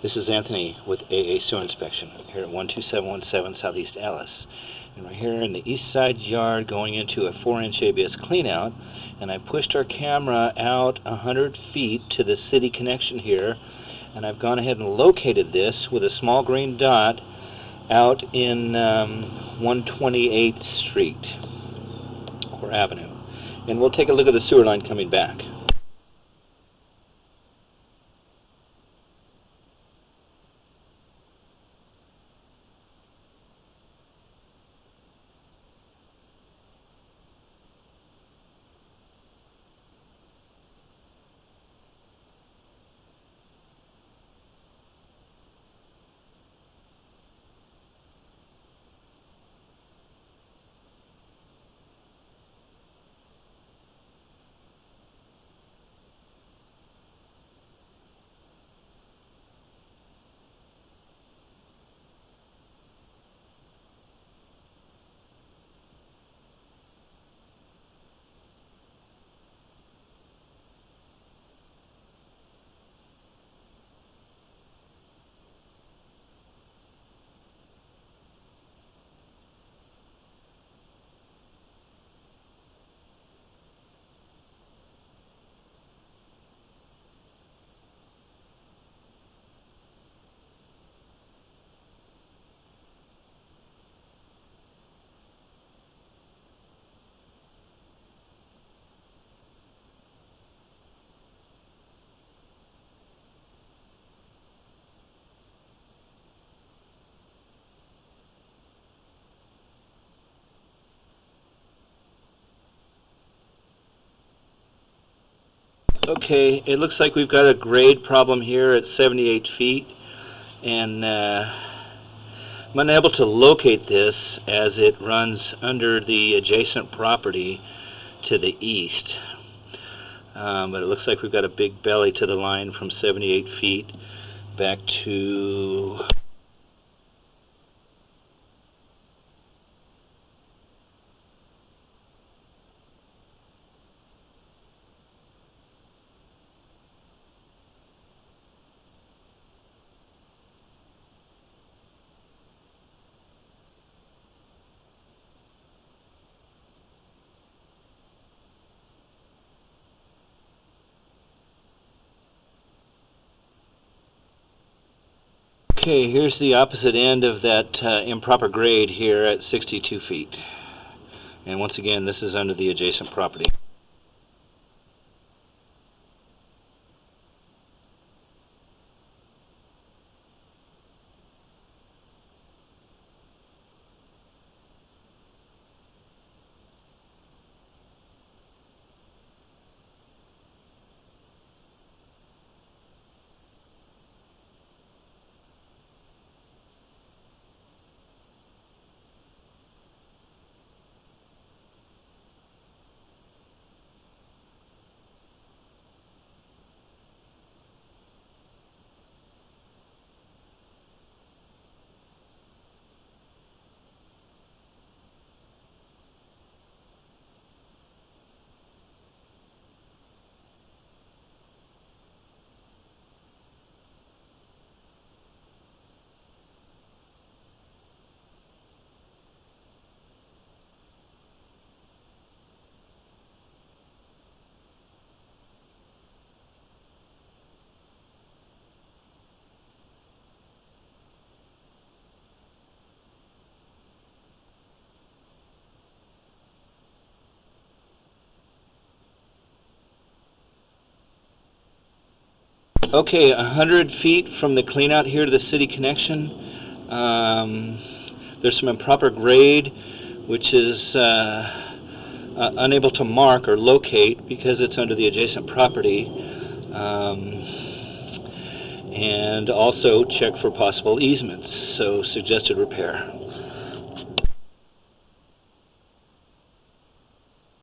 This is Anthony with AA Sewer Inspection here at 12717 Southeast Ellis. And we're here in the east side yard going into a 4-inch ABS cleanout, and I pushed our camera out 100 feet to the city connection here, and I've gone ahead and located this with a small green dot out in 128th Street or Avenue. And we'll take a look at the sewer line coming back. Okay, it looks like we've got a grade problem here at 78 feet, and I'm unable to locate this as it runs under the adjacent property to the east. But it looks like we've got a big belly to the line from 78 feet back to Okay, here's the opposite end of that improper grade here at 62 feet. And once again, this is under the adjacent property. Okay, 100 feet from the cleanout here to the city connection, there's some improper grade which is unable to mark or locate because it's under the adjacent property, and also check for possible easements, so suggested repair.